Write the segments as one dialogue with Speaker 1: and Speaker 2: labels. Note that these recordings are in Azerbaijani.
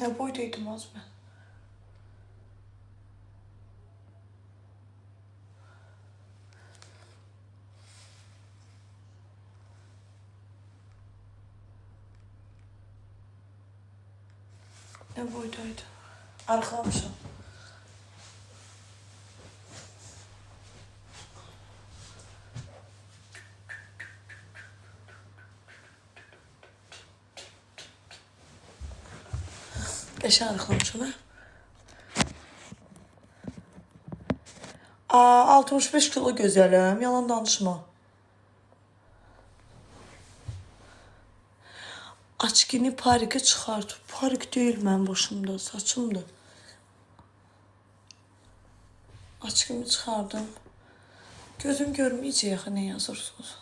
Speaker 1: Ne boydaydım az ben? Ne boydaydı? Arxalamışam. Qəşəng arxalamışam, hə? 65 kilo gözələm, yalan danışma. Açgini pariki çıxart. Parik deyil mənim başımda, saçımdır. Açgimi çıxardım. Gözüm görməyəcək axı nə yazırsınız.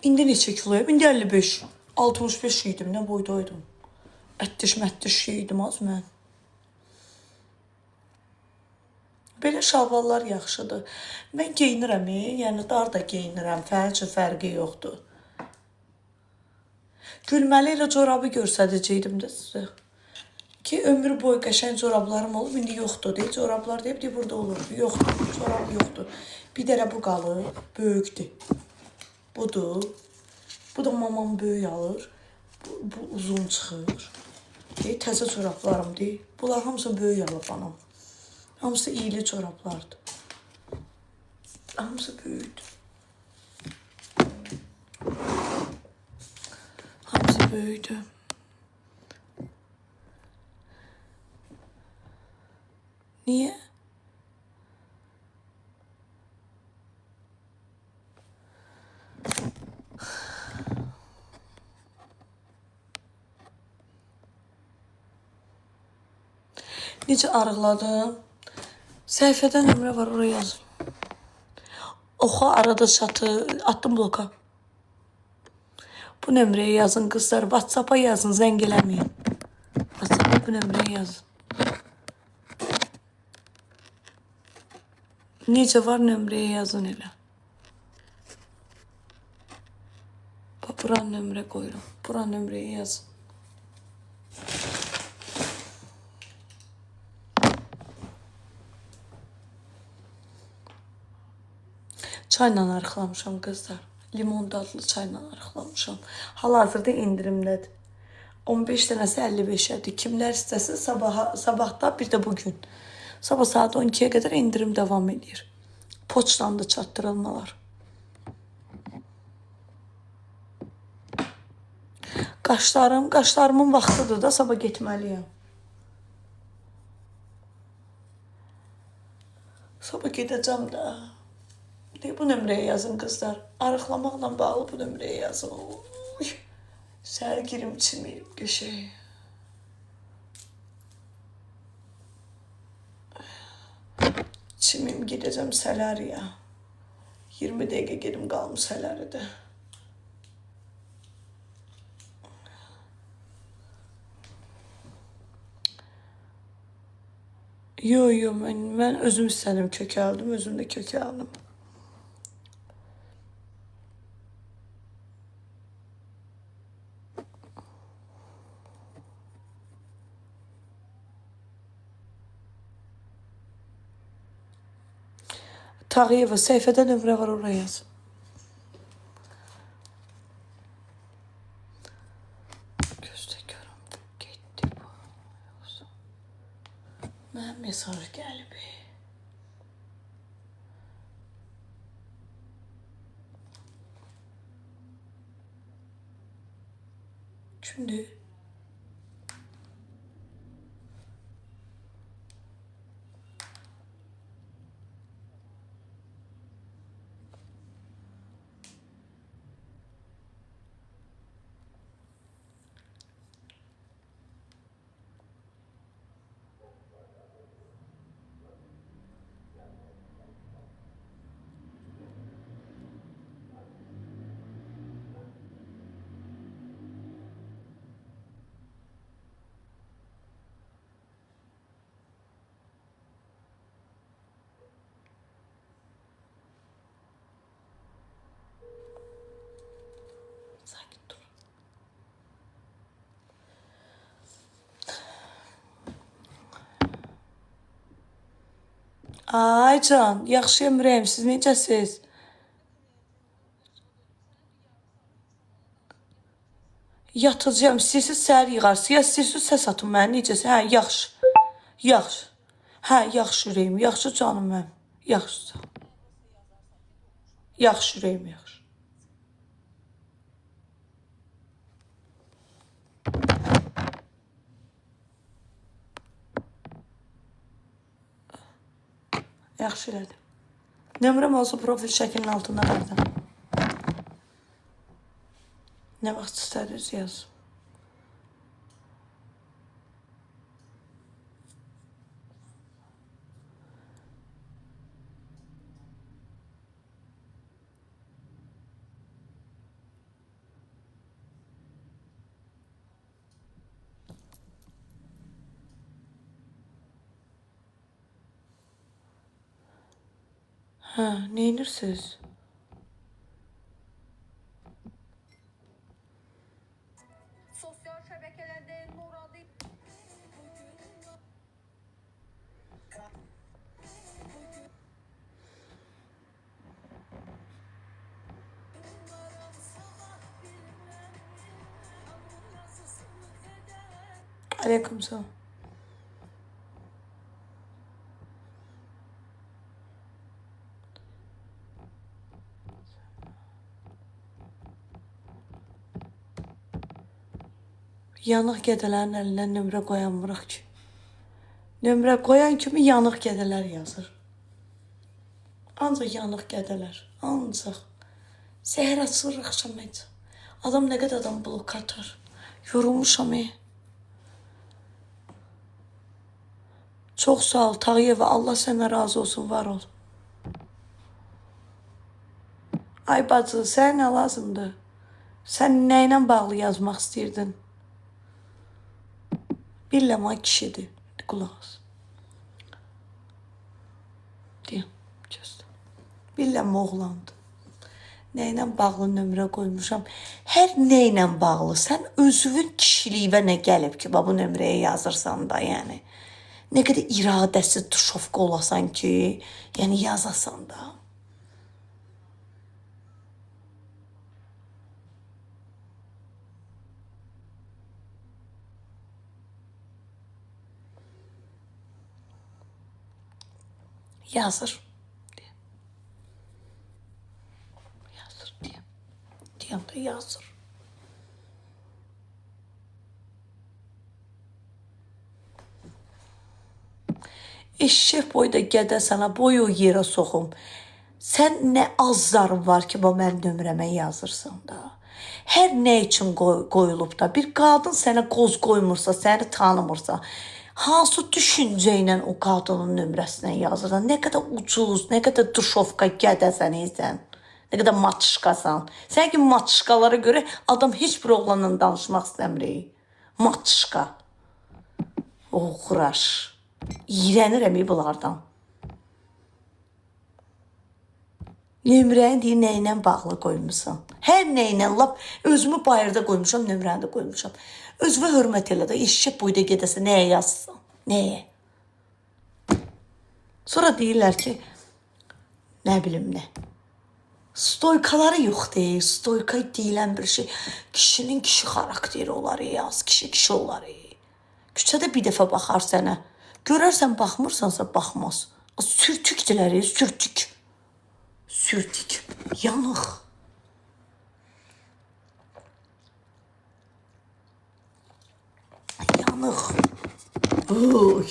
Speaker 1: İndi neçə kiloyum? İndi 55. 65 idim, nə boydaydım. Ətdiş şeydim az mən. Belə şalvarlar yaxşıdır. Mən geyinirəm, yəni dar da geyinirəm, fərqi yoxdur. Gülməli ilə corabı göstərəcəydim də sizə. Ki ömür boyu qəşəng corablarım olub, indi yoxdur. Deyir, corablar deyib, burada olur. Yoxdur, corab yoxdur. Bir dərə bu qalır, böyükdür. Budur. Bu da mamam böyük alır. Bu uzun çıxır. Deyir, təzə corablarım deyir. Bunlar hamısı böyük alıb anam. Hamısı iyili corablardır. Hamısı böyükdür. Hamısı böyükdür. Niye? Necə arıqladım? Səhifədə nömrə var, oraya yazın. Oxa arada çatı, attım bloka. Bu nömrəyə yazın qızlar, WhatsApp-a yazın, zəng eləməyin. WhatsApp-a bu nömrəyə yazın. Necə var nömrəyə yazın elə. Bura nömrə qoyuram. Bura nömrəyə yazın. Çayla arıqlamışam qızlar. Limon dadlı çayla arıqlamışam. Hal-hazırda indirimdədir. 15 dənəsi 55-ədir. Kimlər istəsin sabahda, bir də bugün. Sabah saat 12-yə qədər indirim davam edir. Poçdan da çatdırılmalar. Qaşlarımın vaxtıdır da, sabah getməliyəm. Sabah gedəcəm də. Bu nömrəyə yazın qızlar. Arıqlamaqla bağlı bu nömrəyə yazın. Səhər girim çimiyim, qəşəng. Çimiyim, gedəcəm Sələriyə. 20 dəqiqə gedim qalım Sələridə. Yo, mən özüm istədim, kökəldim, özüm də kökəldim. Tağıyeva, səhifədə nömrə var, oraya yazın. Gözdə görüm, getdi bu. Mənim mesaj gəlib. Kimdir? Ay can, yaxşıyam Ürəyim, siz necəsiz? Yatacağım, istəyirsiniz səhər yığarsınız, ya istəyirsiniz səs atın mənə, necəsə? Hə, yaxşı, yaxşı. Hə, yaxşı Ürəyim, yaxşı canım mənim. Yaxşı, yaxşı Ürəyim, yaxşı. Yaxşı elədim. Nömrəm olsa profil şəklinin altında verdim. Nə vaxt istədiniz yazın. Hə, neyinirsiniz?
Speaker 2: Sosyal şəbəkələrdə Nuradi
Speaker 1: Aleyküm salam. Yanıq gədələrin əlinə nömrə qoyanmırıq ki. Nömrə qoyan kimi yanıq gədələr yazır. Ancaq yanıq gədələr, ancaq. Səhər açılır, axşam et. Adam nə qədər adam blok atar. Yorulmuşam. Çox sağ ol Tağıyeva, Allah sənə razı olsun, var ol. Ay bacı, sənə nə lazımdır? Sən nə ilə bağlı yazmaq istəyirdin? Billəma kişidir. Qulaq as. Deyəm, göstər. Billəma oğlandır. Nə ilə bağlı nömrə qoymuşam? Hər nə ilə bağlı? Sən özünün kişiliyinə nə gəlib ki, bu nömrəyə yazırsan da, yəni. Nə qədər iradəsi tuşovka olasan ki, yəni yazasan da. Yazır. Yazır deyəm. Deyəm də yazır. Eşşək boyda gədə sana boyu yerə soxum. Sən nə azların var ki, bu mənim nömrəmə yazırsan da. Hər nə üçün qoyulub da, bir qadın sənə qoz qoymursa, səni tanımırsa, hansı düşüncə ilə o qadının nömrəsinə yazırsan? Nə qədər ucuz, nə qədər duşovka gədəsən sən, nə qədər matışqasan. Sən ki, matışqalara görə adam heç bir oğlanla danışmaq istəmir. Matışqa. Oğraş. İğrənirəm bunlardan. Nömrəni deyir, nə ilə bağlı qoymuşsan. Hər nə ilə, lap özümü bayırda qoymuşam, nömrəni də qoymuşam. Özünə hörmət elə də, eşşək boyda gedəsə nəyə yazsın? Nəyə? Sonra deyirlər ki, nə bilim nə. Stoykaları yoxdur, stoyka deyilən bir şey. Kişinin kişi xarakteri olar, yaz, kişi olar. Küçədə bir dəfə baxar sənə. Görərsən baxmırsansa baxmaz. Sürtükdilər, sürtük. Sürtük, yanıq. Yanıq. Oy.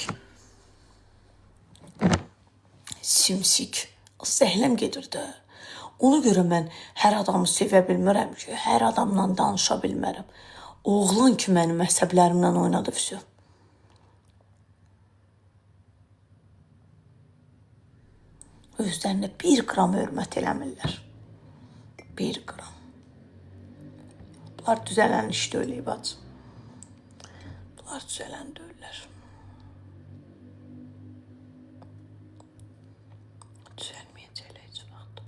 Speaker 1: Simsik. Zəhləm gedir də. Ona görə mən hər adamı sevə bilmirəm ki, hər adamla danışa bilmərəm. Oğlan ki, mənim əsəblərimlə oynadı vəsə. Özlərinə 1 qram hörmət eləmirlər. 1 qram. Bunlar düzələn işdə öləyib bacım. Bunlar düzələn deyirlər. Düzəlməyəcəklər heç vaxt.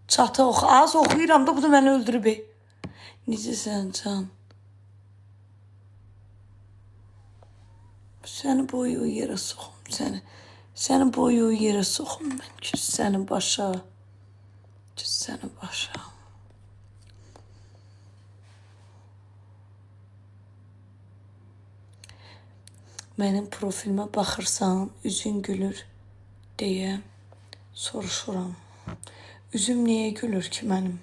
Speaker 1: Çatı oxu. Az oxuyuram da bu da məni öldürüb. Necəsən can? Səni boyu yerə soxum səni. Səni boyu yerə soxum mən. Küs səni başa. Küs səni başa. Mənim profilimə baxırsan, üzün gülür deyə soruşuram. Üzüm niyə gülür ki mənim?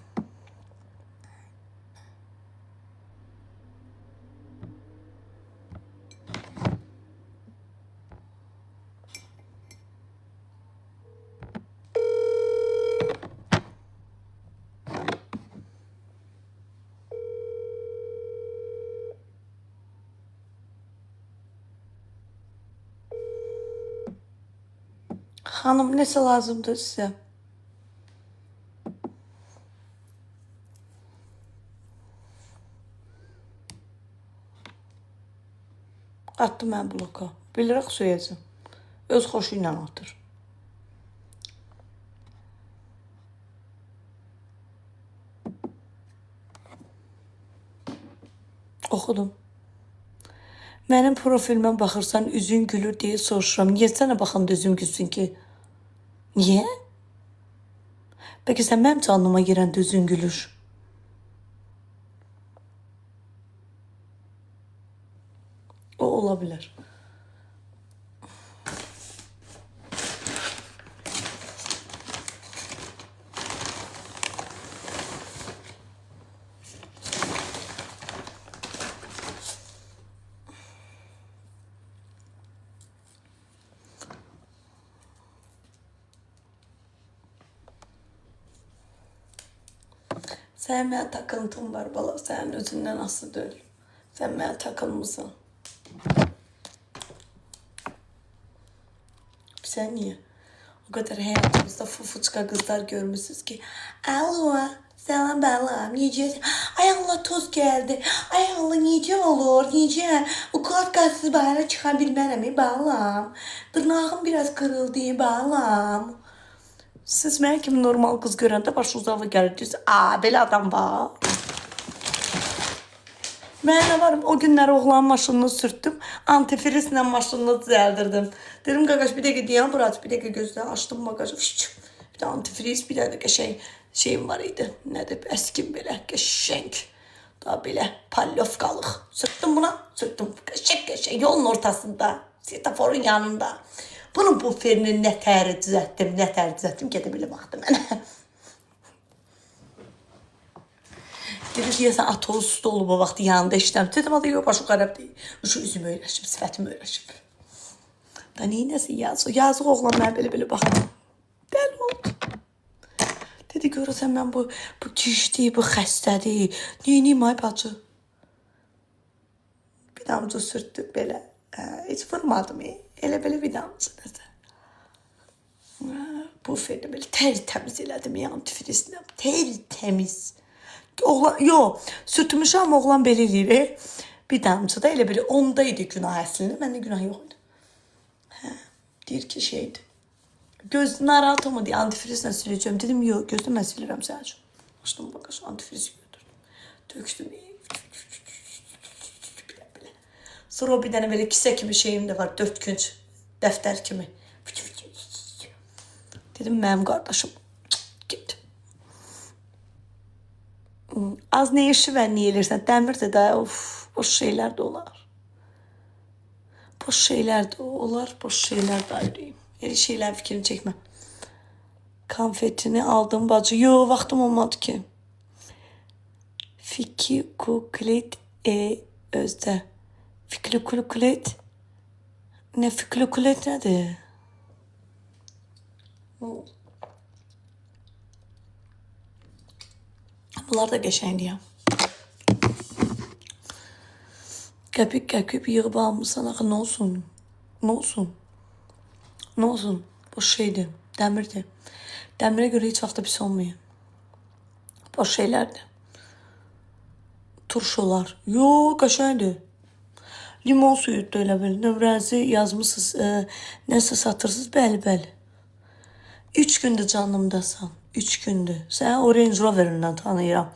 Speaker 1: Xanım, nəsə lazımdır sizə? Atdı mən bloka. Bilirək söyəcəm. Öz xoşu ilə atır. Oxudum. Mənim profilimə baxırsan, üzün gülür deyə soruşuram. Niyə sənə baxanda üzüm gülsün ki? Niyə? Bəlkə sən mənim canlıma girəndə üzün gülür. O ola bilər. Sənin mənə takıntın var bala, sənin özündən asılı deyil. Sən mənə takılmısan. Sən niyə? O qədər həyatımızda fufuçka qızlar görmüsünüz ki, alo, salam balam, necəsən? Ay Allah, toz gəldi. Ay Allah, necə olur, necə? Ukladkasız bayra çıxa bilmərəm, balam. Dırnağım biraz qırıldı, balam. Siz mənə kimi normal qız görəndə başı uzağı gəlirsiniz. Belə adam var. Mən nə varım, o günlər oğlan maşınını sürtdüm, antifrizlə maşınını düzəldirdim. Dedim, qaqaş, bir dəqiqə deyəm, Burat, bir dəqiqə gözlə, açdım bagajı, bir də antifriz, bir də şeyim var idi. Nədir, əskim belə, qəşəng. Daha belə palyovqalıq. Sürtdüm buna, sürtdüm, qəşəng, yolun ortasında, svetoforun yanında. Bunun buferini nətəri düzəltdim, gedə bilə baxdı mənə. Dedi, deyəsən, atoz üstü olub o vaxt yanında işləm. Dedim, adı yox, başı qərəb deyil. Şu üzümü öyrəşib, sifətimi öyrəşib. Da neynəsin yazıq? Yazıq oğlan mənə belə baxdı. Dəli oldu. Dedi, görürsən, mən bu kişdi, bu xəstədir. Neyniyim, ay bacı? Bir damcı sürtdüm belə. Heç vurmadım, elə belə bir damcı nəsə. Bu ferni belə təmiz elədim, antifrizlə. Təmiz. Yox, sürtmüşəm, oğlan belə eləyir. Bir damcı da elə belə onda idi günah əslində. Məndə günah yox idi. Deyir ki, şeydir. Göz narahat olma deyə antifrizlə siləcəm. Dedim, yox, gözlə mən silirəm sənə üçün. Açdım bagaj, antifrizi götürdüm. Tökdüm. Sonra o bir dənə belə kisə kimi şeyim də var. 4 künc dəftər kimi. Dedim, mənim qardaşım. Get. Az ne işi və niyə elirsən? Dəmirdə də, boş şeylər də olar. Boş şeylər də olar, boş şeylər də ayrıyım. Elə şeylərin fikrini çəkmə. Konfetini aldım bacı. Yox, vaxtım olmadı ki. Fikri kuklet özdə. Fikri kuklet. Ne fikri kuklet nədir? Bunlar da qəşəngdir ya. Qəpik yığıb almışsan, axı nə olsun? Nə olsun? Nə olsun? Boş şeydir, dəmirdir. Dəmirə görə heç vaxtda pis olmuyor. Boş şeylərdir. Turş olar. Yox, qəşəngdir. Limon suyu da elə bil. Nömrənizi yazmışsınız, nəsə satırsınız, bəli. 3 gündür canımdasan. 3 gündür. Sən o Range Rover-ından tanıyıram.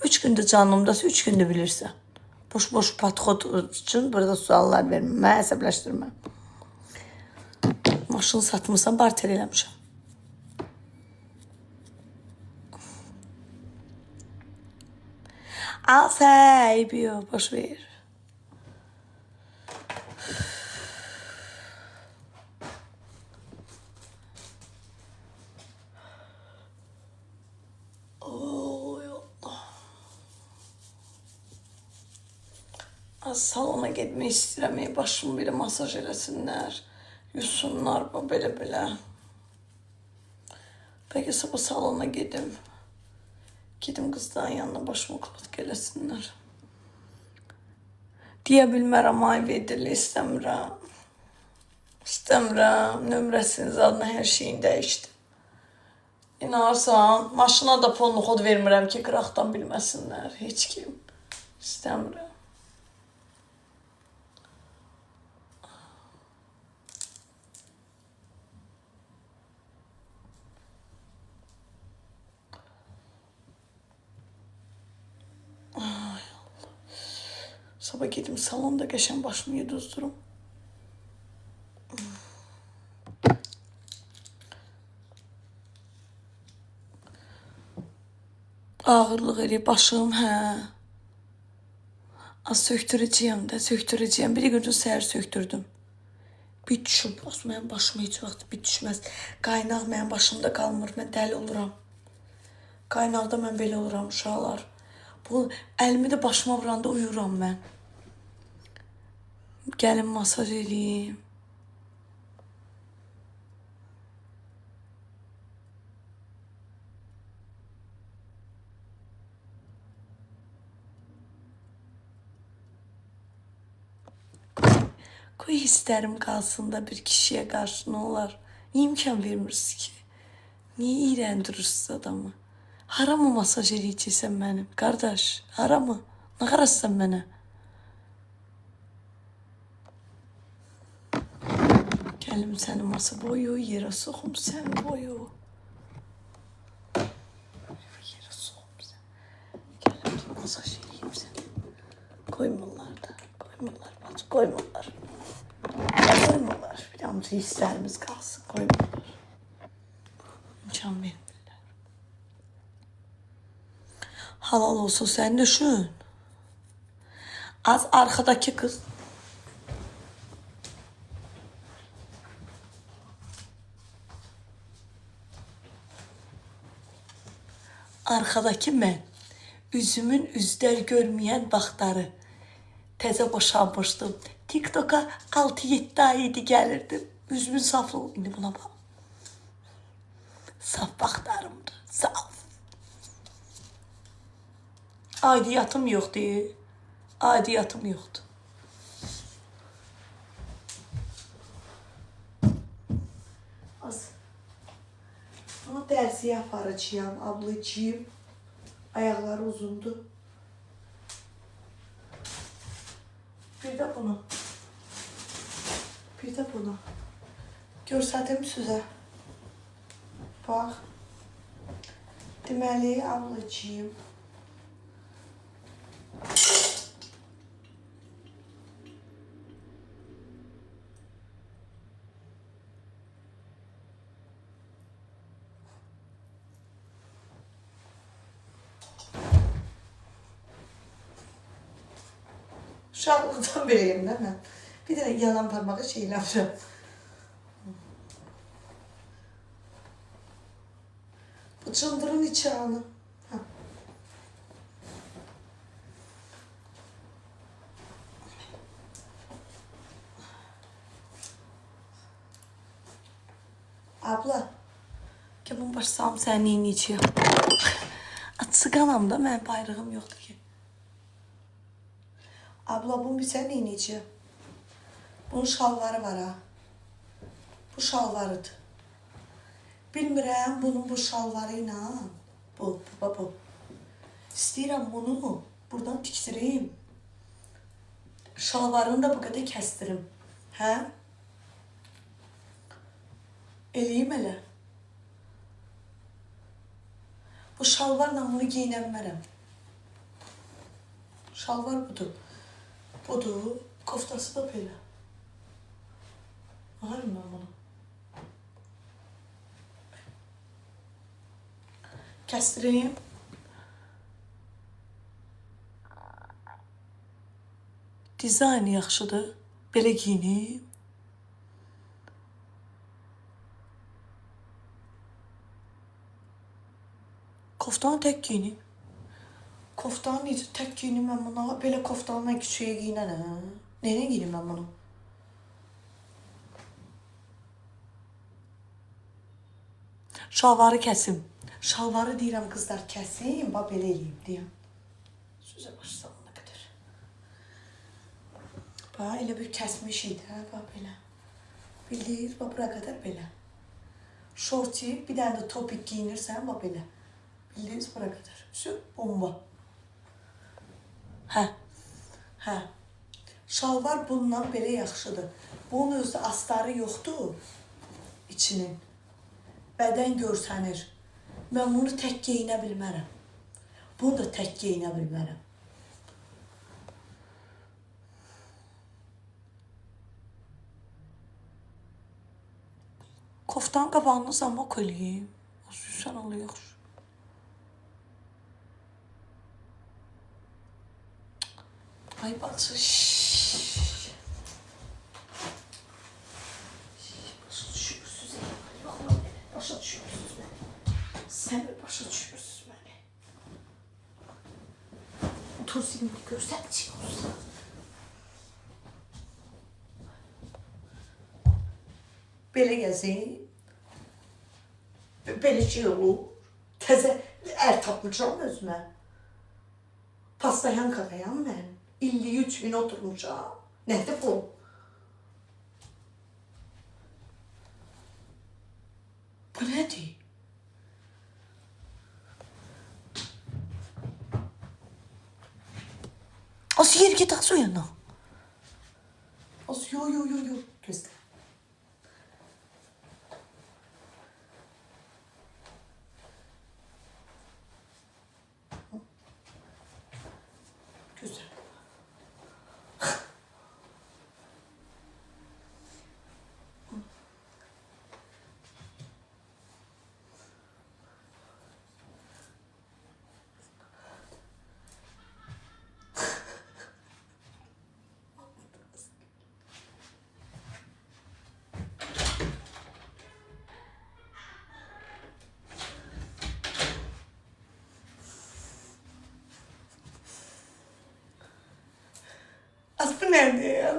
Speaker 1: 3 gündür canımdasın, 3 gündür bilirsən. Boş-boş patxot üçün burada suallar vermə, mənə əsəbləşdirmə. Maşını satmısan, barter eləmişəm. Afey, biyo, boş ver. Oy Allah. Az salona getmək istəyirəm, başımı belə masaj eləsinlər, yusunlar, belə. Bəlkə sabah salona gedim. Gedim qızların yanına başımı kılıt eləsinlər. Deyə bilmərəm, ay vedili, istəmirəm. İstəmirəm, nömrəsinin zadına hər şeyin dəyişdi. İnarsan, maşına da fonlu kod vermirəm ki, qıraqdan bilməsinlər, heç kim. İstəmirəm. Sabah gedim salonda qəşən başımı yuduzdurum. Ağırlıq eləyir başım, hə. Az söktürəcəyəm də, söktürəcəyəm. Bir gün səhər söktürdüm. Bir düşüb, mənim başıma heç vaxt bir düşməz. Qaynaq mənim başımda qalmır, mən dəli oluram. Qaynaqda mən belə oluram, uşaqlar. Bu əlimi də başıma vuranda uyuram mən. Gəlin masaj eləyim. Qoy hisslərim qalsın da bir kişiyə qarşı, nə olar? Niyə imkan vermirsiniz ki? Niyə iyrəndirirsiniz adamı? Hara mı masaj eləyəcəksən mənim? Qardaş, hara mı? Nə qarasın mənə? Gəlim səni masa boyu, yerə soxum səni boyu. Yerə soxum səni. Gəlim masaj eləyim səni. Qoymurlar da, qoymurlar bacı, qoymurlar. Qoymurlar, bir amca hisslərimiz qalsın, qoymurlar. İmkan vermirlər. Halal olsun, sən düşün. Az arkadaki kız. Arkadaki mən. Üzümün üzlər görməyən vaxtları. Təzə boşanmışdım. TikTok'a 6-7 ay idi gəlirdim. Üzümün saflığı. İndi buna bax. Saf vaxtlarımdır. Saf. Aidiyyatım yoxdur. Aidiyyatım yoxdur. Az. Bunu dərsiyə aparacağım, ablacığım. Ayaqları uzundur. Bir də bunu. Bir də bunu. Görsədim sizə. Bax. Deməli, ablacığım. Uşaqlıqdan biriyim də mən. Bir dənə yalan parmağı şeyləmişəm. Bu cındırın içi anı. Abla, ki bunu başsam sən neyniyəcəyəm? Sıqanam da, mən bayrağım yoxdur ki. Abla, bunu bir sən neyniyəcəyəm? Bunun şalvarı var ha. Bu şalvarıdır. Bilmirəm bunun bu şalvarı ilə. Bu. İstəyirəm bunu buradan tikdireyim. Şalvarını da bu qədər kəstirim. Hə? Eləyim elə. Bu şalvarla bunu giyinəmmərəm. Şalvar budur. Budur. Koftası da belə. Ağarım ben bunu. Kəstireyim. Dizaynı yaxşıdır. Belə giyinim. Koftanı tək giyinim. Koftanı necə tək giyinim mən buna? Belə koftanı mən küçüyə giyinənəm. Neylə giyinim mən bunu? Şalvarı kəsim. Şalvarı deyirəm qızlar kəsim. Bax belə eləyim deyəm. Sözə başlasam nə qədər. Bax elə bir kəsmişik də. Bax belə. Bildiniz? Bax bura qədər belə. Şorti, bir dənə də topik giyinirsən. Bax belə. Bildiniz? Bura qədər. Bomba. Hə. Hə. Şalvar bundan belə yaxşıdır. Bunun özü astarı yoxdur. İçinin. Bədən görsənir. Mən bunu tək geyinə bilmərəm. Bunu da tək geyinə bilmərəm. Koftanın qabağını zamaq eləyim. Sən alıyor. Ay bacı. Başa düşüyorsunuz. Başa düşüyorsunuz beni. Sen mi başa düşüyorsunuz beni? Otur seni bir görsem çıkıyorsun. Belə gəzeyim. Belə şey olur. Təzə tapmışam özümə. Pastayankadayam mən. 53 gün oturmuşam. Nədir bu? Bu nədir? Az yer git az o yana. Az yo. Gözlə. Gözlə. Az bu nerede ya?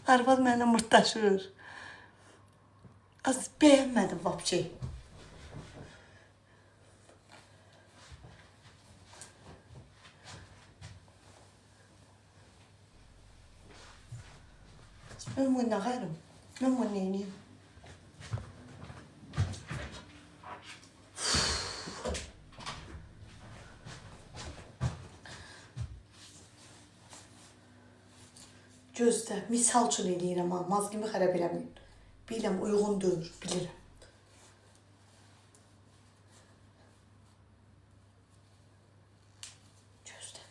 Speaker 1: Arvad mənimlə mırtdaşır. Az bəyənmədim vapçı. Ben bunu ağarım. Ben bunu neyim? Gözdə, misal üçün eləyirəm ha, mazgimi xərab eləməyin. Biləm, uyğundur, bilirəm. Gözdə.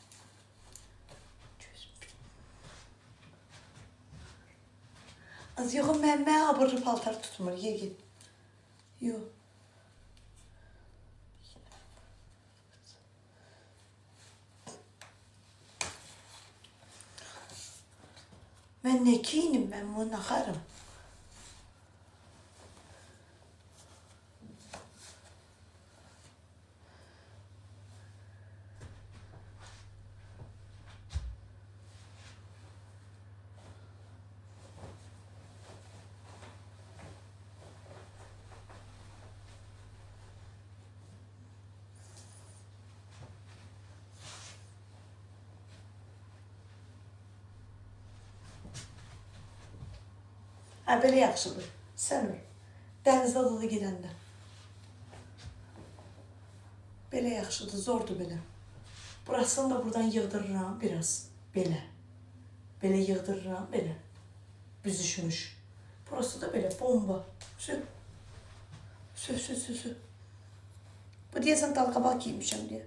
Speaker 1: Az yox, mən abırlı paltar tutmur, ye. Yox. Ben ne giyinim, ben bunu nakarım. Ha, belə yaxşıdır. Sən ol. Dənizdə adı gedəndə. Belə yaxşıdır, zordur belə. Burasını da buradan yığdırıram biraz. Belə. Belə yığdırıram, belə. Büzüşmüş. Burası da belə bomba. Şu Sü. Bu deyəsən dalqabaq giymişəm deyə.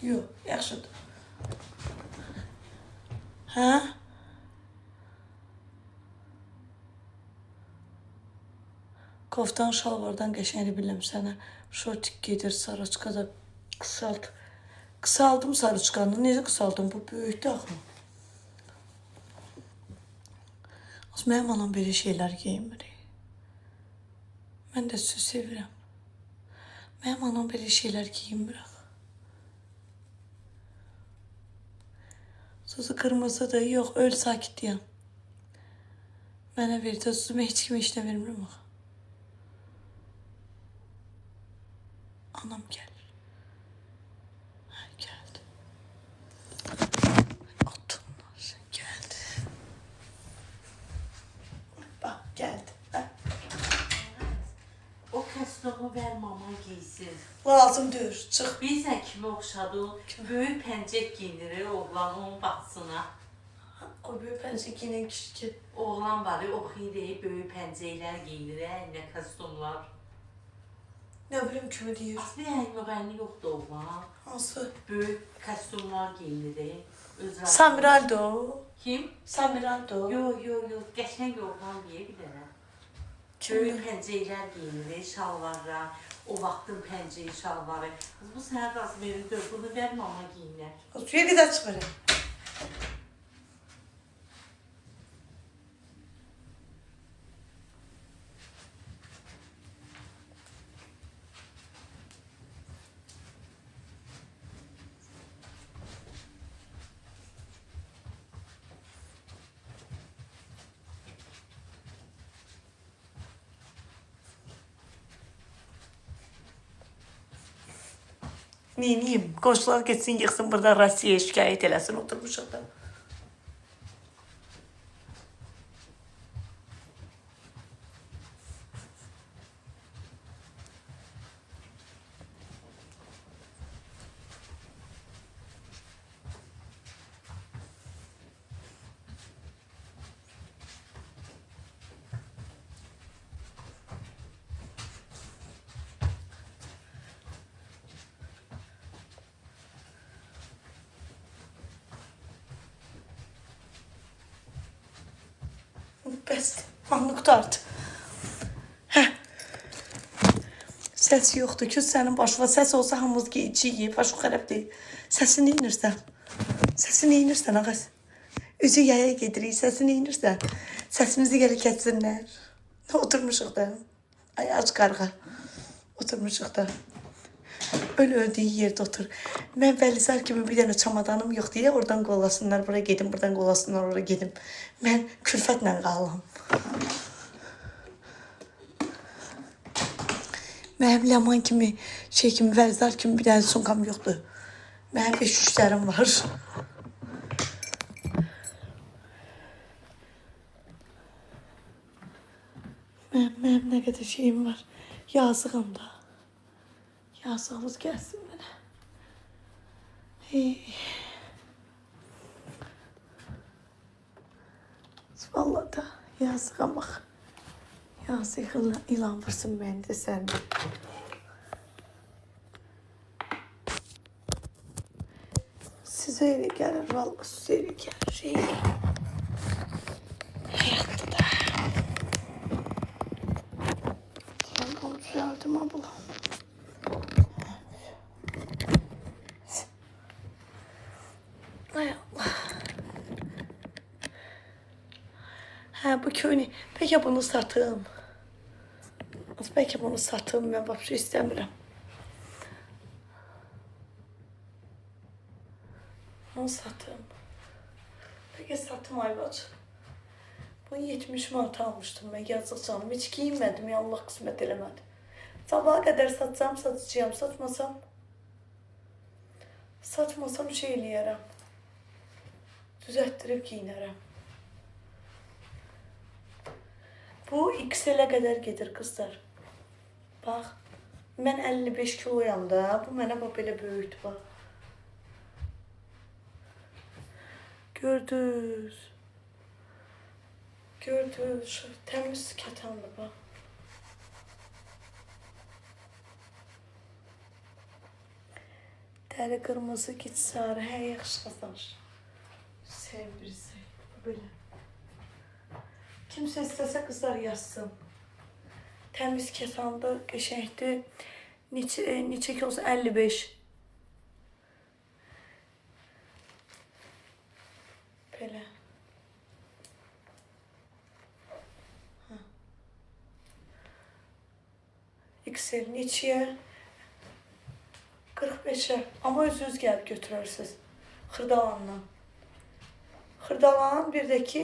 Speaker 1: Yox, yaxşıdır. Hə? Koftan şalvardan qəşəngli biləm sənə. Şortik gedir, sarıçka da qısalt. Qısaldım sarıçkanı. Necə qısaldım? Bu böyükdür axı. Mənim anam belə şeylər giymir. Mən də süs sevirəm. Mənim anam belə şeylər giymir axı. Suzu qırmızı da yox, öl sakit deyəm. Mənə verdi, suzuma heç kimə işlə vermirəm axı. Anam gəlir. Hə, gəldi. Atınlar, gəldi. Bax, gəldi. Hə.
Speaker 3: O kostyumu ver mama giysin.
Speaker 1: Lazım deyir, çıx.
Speaker 3: Bilirsən kimi oxşadı? Böyük pəncək giyinir oğlan onun bacısına.
Speaker 1: O böyük pəncək giyinən kişi ki.
Speaker 3: Oğlan var, oxuyur, böyük pəncəklər giyinir, nə kostyumlar.
Speaker 1: Nə bilim kimi deyir.
Speaker 3: Aslı müğənni yoxdur oğlan.
Speaker 1: Hansı?
Speaker 3: Böyük kostyumlar giyinir.
Speaker 1: Samiraldo o.
Speaker 3: Kim?
Speaker 1: Samiraldo o.
Speaker 3: Yox, qəşəng oğlan deyə bir dənə. Böyük pəncəklər giyinir, şalvarlar. O vaxtın pəncəyi şalvarı. Bu sənə razı verir, bunu ver mama giyinər.
Speaker 1: Suya qədər çıxırım. Neyim? Qoşlar geçsin, yıxsın burada Rusiyaya şikayət eləsin, oturmuş adam. Bəs, mahnı qutardı. Hə. Səs yoxdur ki, sənin başına səs olsa hamımız geyiciyik, başım xərab deyil. Səsini inirsən. Səsini inirsən, ağız. Üzü yaya gedirik, səsini inirsən. Səsimizi gələ kətsinlər. Oturmuşuq da. Ay, ac qarğa. Oturmuşuq da. Öyle öldüyü yerde otur. Mən Vəlizar kimi bir dənə çamadanım yox deyə oradan qolasınlar, buraya gedim, buradan qolasınlar, oraya gedim. Mən külfətlə qalıram. Mənim Ləman kimi, Vəlizar kimi bir dənə sumkam yoxdur. Mənim 5 işlərim var. Mənim nə qədər şeyim var. Yazığım da. Yazığımız gəlsin mənə. Vallahi da yazığım bax. Yazıq ilan vursun məni də sən də. Sizə elə gəlir, vallahi sizə elə gəlir. Həyatda da. Sən olmuş yardım abla. Ay Allah. Hə, bu köynü. Bəlkə bunu satım. Bəlkə bunu satım. Mən vəbşə istəmirəm. Bunu satım. Bəlkə satım ayvacı. Bunu 70 manat almışdım mən. Yazıq canım. Heç giyinmədim. Ya Allah qismət eləmədi. Sabaha qədər satsam, satacağım. Satmasam şey eləyərəm. Düzəltdirib giyinərəm. Bu XL-ə qədər gedir qızlar. Bax, mən 55 kiloyam da. Bu mənə bax belə böyükdür, bax. Gördünüz. Gördünüz. Təmiz kətandır, bax. Sarı, qırmızı, git sarı. Hə, yaxşı qazanır. Sevdirisi. Belə. Kimsə istəsə qızlar yazsın. Təmiz kesandı, qəşəngdir. Neçə ki olsa 55. Belə. XL neçəyə? 45'e. Ama özünüz gəlib götürərsiniz. Xırdalandan. Xırdalan bir də ki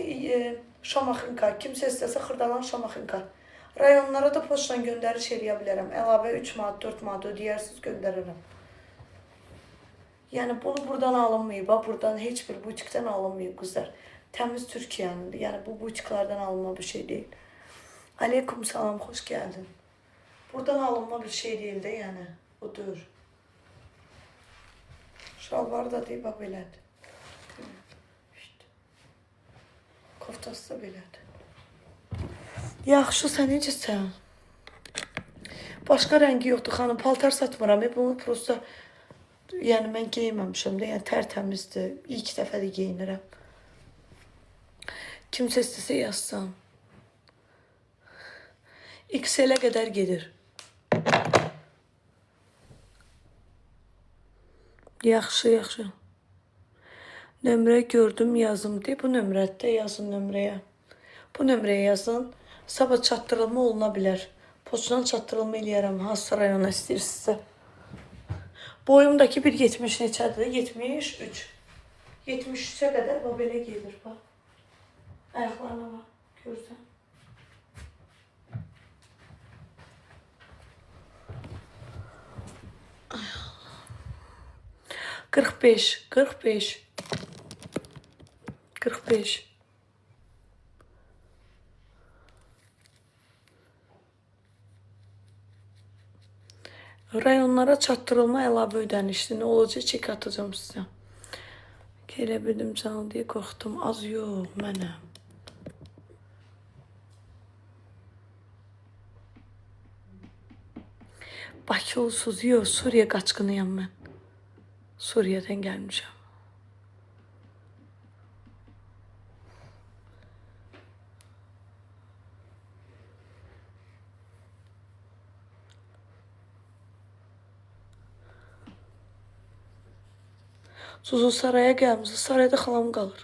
Speaker 1: Şamaxınka. Kimsə istəsə Xırdalan Şamaxınka. Rayonlara da poçtla göndəriş eləyə bilərəm. Əlavə 3 manat, 4 manat ödəyərsiniz, göndərirəm. Yəni bunu buradan alınmayıb, buradan heç bir butikdən alınmayıb qızlar. Təmiz Türkiyənindir. Yəni bu butiklərdən alınma bir şey deyil. Aleykum salam, xoş gəldin. Buradan alınma bir şey deyil də, yəni. O deyil. Şalvarı da deyib, belədir. İşte. Koftası da belədir. Yaxşı, sən necəsən? Başqa rəngi yoxdur, xanım. Paltar satmıram. Bunu prosta, yəni mən geyməmişəm də, yəni tərtəmizdir. İlk dəfə də geyinirəm. Kimsə istəsə yazsam. XL-ə qədər gedir. Yaxşı, yaxşı. Nömrə gördüm, yazım deyə. Bu nömrədə yazın nömrəyə. Bu nömrəyə yazın. Sabah çatdırılma oluna bilər. Poçdan çatdırılma eləyərəm. Hansı rayona istəyirsinizsə. Boyumdakı 1.70 neçədir? 73. 73'e qədər bu belə gedir. Bax. Ayaqlarına bax. Görsən. Ay. 45. 45. Rayonlara çatdırılma əlavə ödənişli. Nə olacaq? Çek atacağım sizə. Elə bildim canım deyə qorxdum. Az yox, mənəm. Bakılısız, yox. Suriye qaçqınıyam mən. Suriye'den gəlmişəm. Suzu saraya gəlmişsə, sarayda xalam qalır.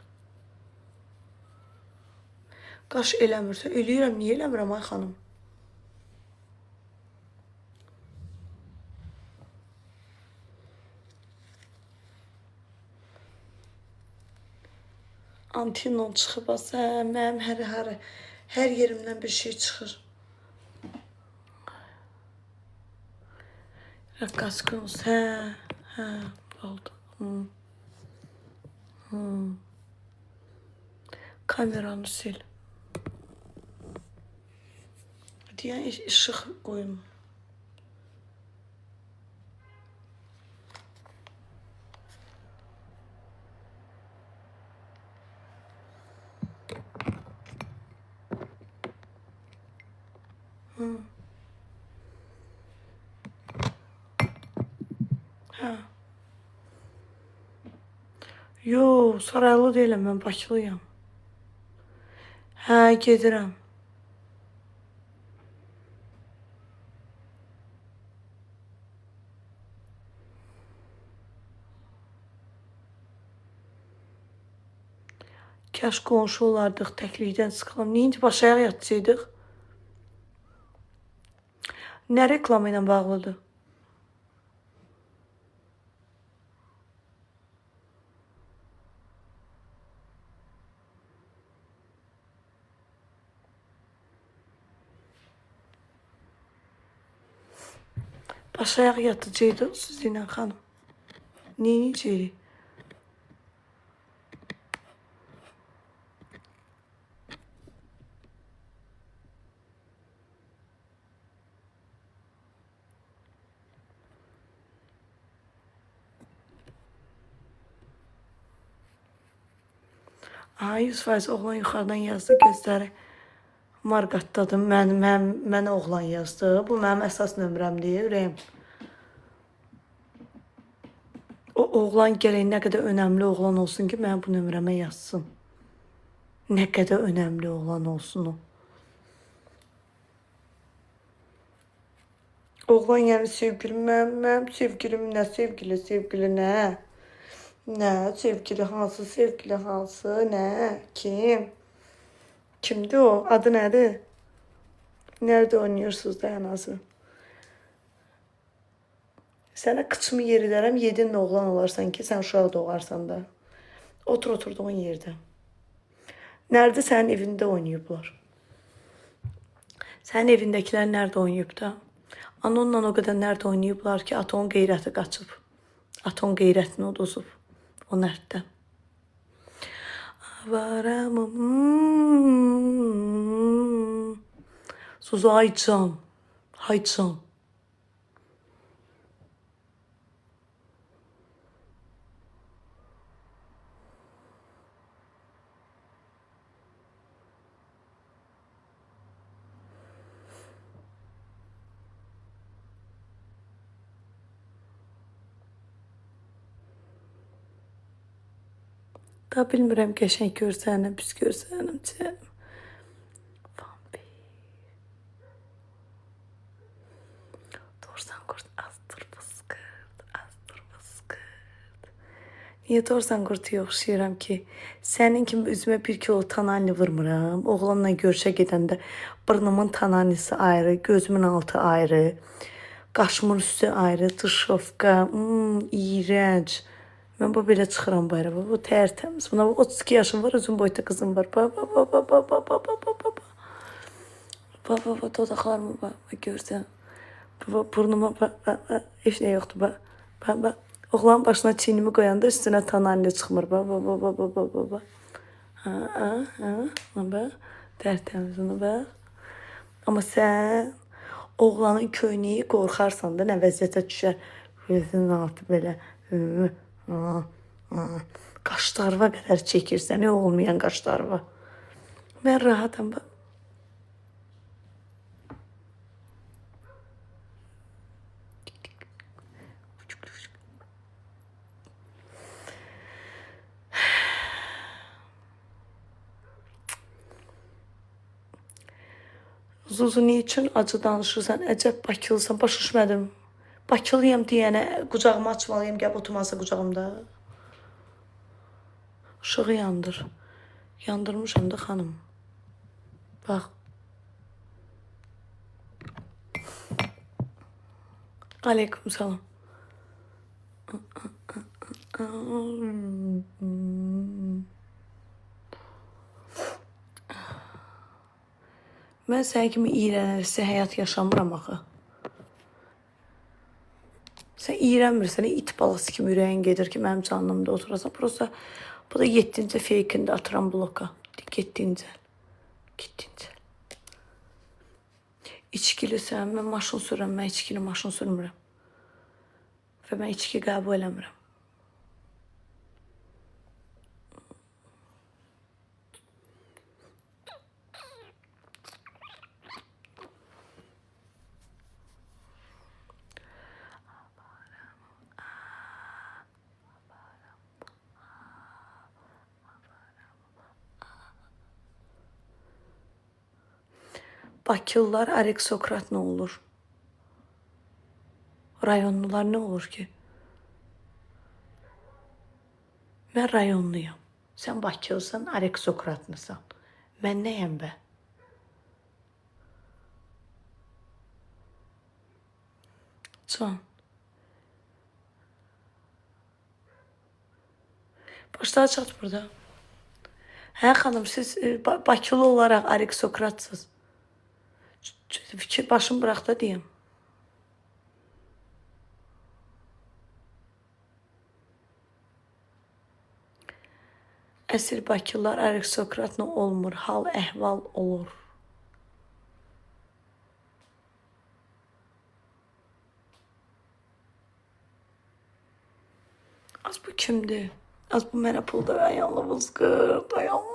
Speaker 1: Qaş eləmirsə, eləyirəm, niyə eləmirəm ay xanım? Antinon çıxıb, mənim hər yerimdən bir şey çıxır. Qaçqınız, hə, oldu. Kameranı sil. Deyən işıq qoyum. Hə. Yo, saraylı deyiləm, mən Bakılıyam. Hə, gedirəm. Kaş qonşu olardıq, təklikdən sıxılam. Neyinci baş ayaq yatsaydıq? Nə reklamı ilə bağlıdır? Baş ayaq yatıcıydı sizinlə xanım. Neyinci? Aha, 100% oğlan yuxarıdan yazdı, gözləri marqatdadır. Mənə oğlan yazdı. Bu mənim əsas nömrəmdir, ürəyim. O oğlan gərək nə qədər önəmli oğlan olsun ki, mənim bu nömrəmə yazsın. Nə qədər önəmli oğlan olsun o. Oğlan yəni sevgilim, mənim sevgilim nə sevgili nə? Nə sevgili hansı, nə? Kim? Kimdir o? Adı nədir? Nerede oynuyorsunuz da en azı? Sənə kıçımı yeridərəm, 7 oğlan olarsan ki, sən uşaq doğarsan da. Oturduğun yerdə. Nerede sənin evində oynayıblar? Sənin evindəkilər nerede oynayıb da? Anonla o qədər nerede oynayıblar ki, aton qeyrəti qaçıb. Aton qeyrətini uduzub. O nərddə. Avaramım. Suzu Aycan. Haycan. Da bilmirəm qəşəng görsənim, pis görsənim, canım. Vampir. Dorsan qurt, azdır fıskırt. Niyə dorsan qurtu oxşayıram ki? Sənin kimi üzümə 1 kilo tanani vurmuram. Oğlanla görüşə gedəndə burnumun tananisi ayrı, gözümün altı ayrı, qaşımın üstü ayrı, tışovka, iğrenç. Mən bu belə çıxıram bayra. Bu tərtəmiz. Buna 32 yaşım var, uzun boyda qızım var. Dodaqlarımı görsən. Burnuma heç nə yoxdur. Oğlanın başına çiynimi qoyanda üstünə tananlı çıxmır. Tərtəmiz ona bax. Amma sən oğlanın köynəyi qorxarsan da nə vəziyyətə düşər. Gözünün altı belə. Qaşlarıma qədər çəkirsən, nə olmayan qaşlarıma. Mən rahatam. Zuzu, niçin acı danışırsan? Əcəb Bakılısan, başa düşmədim. Bakılıyam deyənə qucağımı açmalıyım, gəl oturmasa qucağımda. Işığı yandır. Yandırmışam da xanım. Bax. Aleyküm salam. Mən sən kimi iğrənərsə həyat yaşamıram axı. Sən iğrənmirsən, it balası kimi ürəyin gedir ki, mənim canımda oturasan. Prosta bu da 7-ci fake'ini atıram bloka. 7-ci. İçkilisən, mən maşın sürürəm, mən içkili maşın sürmürəm. Və mən içki qəbul eləmirəm. Bakılılar aristokrat nə olur? Rayonlular nə olur ki? Mən rayonluyam. Sən Bakılısan, aristokratlısan. Mən nəyəm bə? Can. Başlar çat burada. Hə xanım, siz Bakılı olaraq aristokratsınız. Fikir başım bırak da diyeyim. Əsl Bakılar aristokratla olmur, hal əhval olur. Az bu kimdir? Az bu mənə pulda ay Allah vızqır, ay Allah.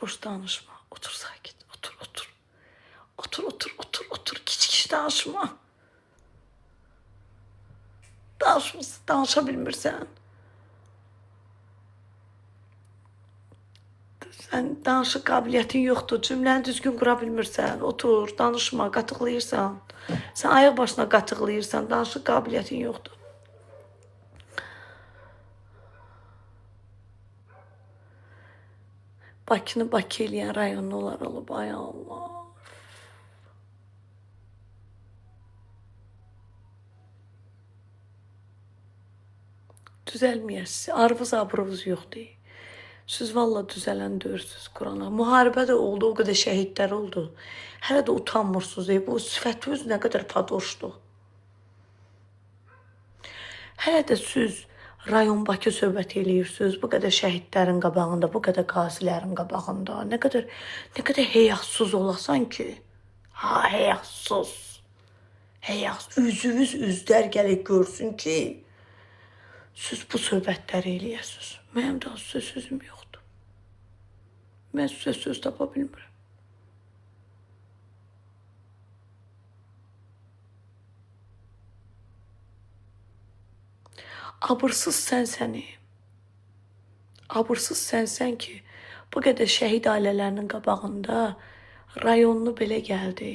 Speaker 1: Boş danışma. Otur sakit. Otur. danışma. Danışa bilmirsən. Sən danışıq qabiliyyətin yoxdur, cümləni düzgün qura bilmirsən, otur, danışma, qatıqlayırsan. Sən ayaq başına qatıqlayırsan, danışıq qabiliyyətin yoxdur. Bakını Bakı eləyən rayonlar olub, ay Allah. Düzəlməyəsiz, arvız abruvuz yoxdur. Siz valla düzələn dörsüz Qurana. Müharibə də oldu, o qədər şəhidlər oldu. Hələ də utanmırsınız. Bu sifətiniz nə qədər padoşdur. Hələ də siz rayon Bakı söhbət eləyirsiniz. Bu qədər şəhidlərin qabağında, bu qədər qazilərin qabağında. Nə qədər həyatsız olasan ki. Ha, həyatsız. Həyatsız. Üzünüz üzlər gəlib görsün ki, siz bu söhbətləri eləyəsiniz. Mənim daha sözüm yoxdur. Mən söz tapa bilmirəm. Abırsız sənsən ki, bu qədər şəhid ailələrinin qabağında rayonlu belə gəldi,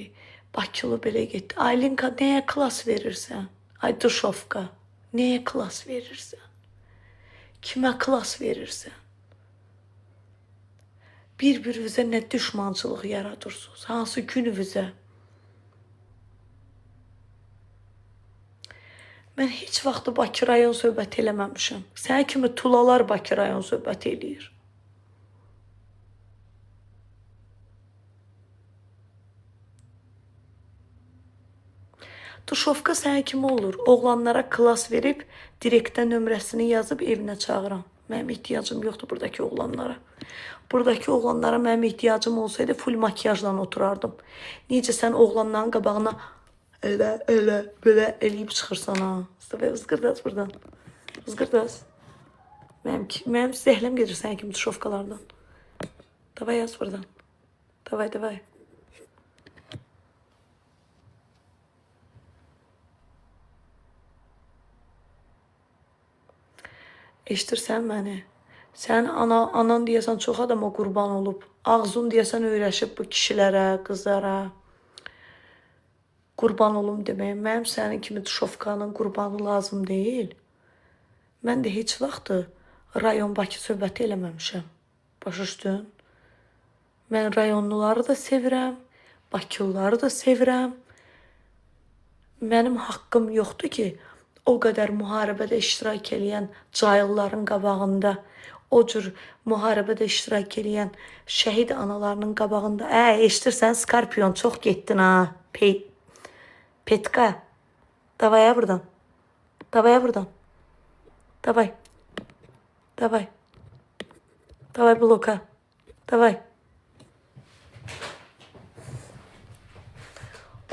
Speaker 1: Bakılı belə getdi. Aylinka, nəyə klas verirsən? Ay Duşovka, nəyə klas verirsən? Kimə klas verirsən? Bir-birinizə nə düşmançılıq yaradırsınız? Hansı gününüzə? Mən heç vaxt Bakı rayon söhbət eləməmişəm. Sən kimi tulalar Bakı rayon söhbət eləyir. Duşovka sən kimi olur? Oğlanlara klas verib, direktdən nömrəsini yazıb evinə çağıran. Mənim ehtiyacım yoxdur buradakı oğlanlara. Buradakı oğlanlara mənim ehtiyacım olsaydı full makyajla oturardım. Necə sən oğlanların qabağına elə belə eləyib çıxırsan ha. Izgırdaz buradan. Izgırdaz. Mənim zəhləm gedir sən kimi duşovkalardan. Davay yaz buradan. Davay. Eşitirsən məni? Sən anan deyəsən çox adama qurban olub. Ağzın deyəsən öyrəşib bu kişilərə, qızlara. Qurban olum demək. Mənim sənin kimi duşovkanın qurbanı lazım deyil. Mən də heç vaxt rayon Bakı söhbəti eləməmişəm. Başa düşdün? Mən rayonluları da sevirəm, Bakılıları da sevirəm. Mənim haqqım yoxdur ki, o qədər müharibədə iştirak edən cahillərin qabağında, o cür müharibədə iştirak edən şəhid analarının qabağında, eşitirsən Skorpion çox getdin ha. Petka. Davaya buradan. Davay bloka. Davay.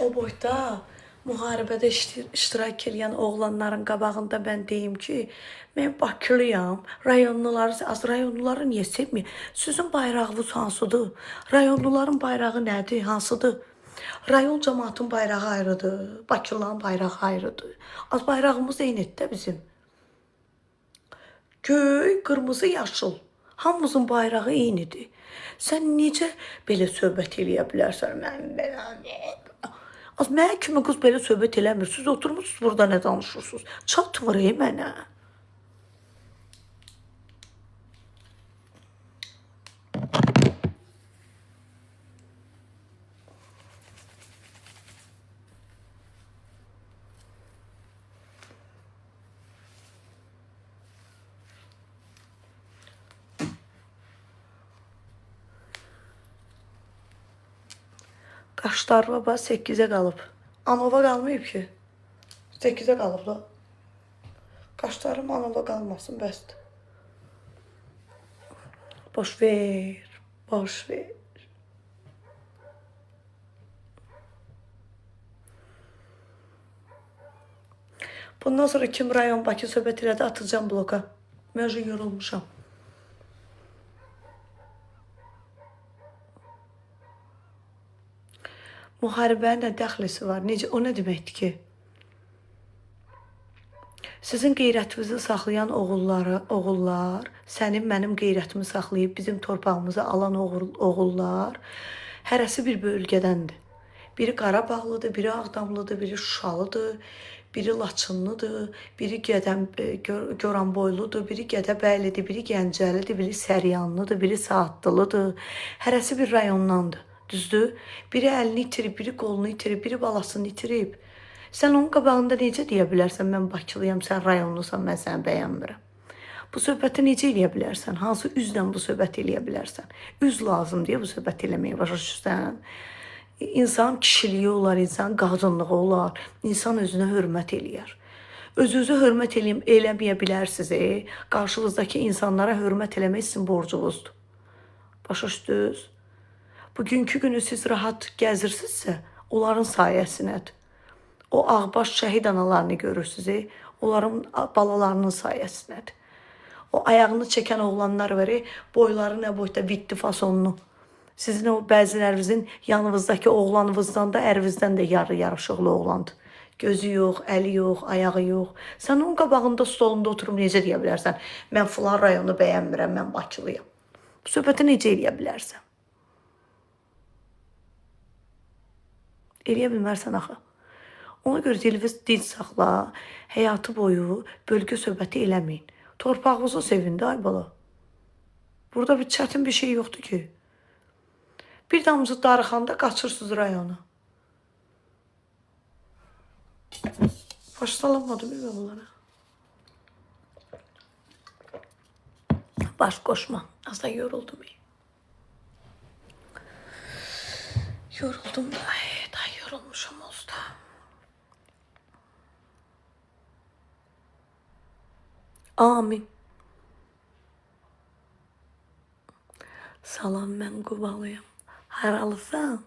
Speaker 1: O boyda müharibədə iştirak edən oğlanların qabağında mən deyim ki, mən Bakılıyam, rayonluları niyə sevmir? Sizin bayrağınız hansıdır? Rayonluların bayrağı nədir, hansıdır? Rayon cəmaatın bayrağı ayrıdır, Bakılıların bayrağı ayrıdır. Az bayrağımız eynidir bizim. Göy, qırmızı, yaşıl. Hamımızın bayrağı eynidir. Sən necə belə söhbət eləyə bilərsən? Az mənə kimi qız belə söhbət eləmir. Siz oturmuşsunuz burada nə danışırsınız? Çatmır mənə. Qaşlar baba 8-ə qalıb. Anova qalmayıb ki. 8-ə qalıb da. Qaşlarım anova qalmasın, bəsdir. Boş ver. Bundan sonra kim rayon Bakı söhbət elədi, atacağım bloka. Mən yorulmuşam. Müharibənin nə dəxlisi var? Necə, o nə deməkdir ki? Sizin qeyrətinizi saxlayan oğullar, sənin mənim qeyrətimi saxlayıb bizim torpağımızı alan oğullar hərəsi bir bölgədəndir. Biri Qarabağlıdır, biri Ağdamlıdır, biri Şuşalıdır, biri Laçınlıdır, biri Goranboyludur, biri Gədəbəylidir, biri Gəncəlidir, biri Səryanlıdır, biri Saatlıdır. Hərəsi bir rayondandır. Düzdür? Biri əlini itirib, biri qolunu itirib, biri balasını itirib. Sən onun qabağında necə deyə bilərsən, mən Bakılıyam, sən rayonlusan, mən səni bəyənmirəm. Bu söhbəti necə eləyə bilərsən? Hansı üzlə bu söhbəti eləyə bilərsən? Üz lazım deyə bu söhbəti eləməyə başa düşürsən? İnsan kişiliyi olar, insan qadınlığı olar, insan özünə hörmət eləyər. Özünüzü hörmət eləməyə bilərsiniz, qarşınızdakı insanlara hörmət eləmək sizin borcunuzdur. Başa düşdünüz? Bugünkü günü siz rahat gəzirsinizsə, onların sayəsinədir. O ağbaş şəhid analarını görürsünüz, onların balalarının sayəsinədir. O ayağını çəkən oğlanlar var, boyları nə boyda, vitdi fasonlu. Sizin o bəzilərinizin yanınızdakı oğlanınızdan da, ərinizdən də yarışıqlı oğlandır. Gözü yox, əli yox, ayağı yox. Sən onun qabağında, stolunda oturub necə deyə bilərsən? Mən filan rayonu bəyənmirəm, mən Bakılıyam. Bu söhbəti necə eləyə bilərsən? Eləyə bilmərsən axı. Ona görə dil saxla, həyatı boyu bölgə söhbəti eləməyin. Torpağınızı sevin də, ay bala. Burada bir çətin bir şey yoxdur ki. Bir damcı darıxanda qaçırsınız rayona. Başlanmadı bir bunlara. Baş qoşma. Az da yoruldum. Yoruldum da. Daha yorulmuşum oldu. Amin. Salam, mən Qubalıyam. Haralısan?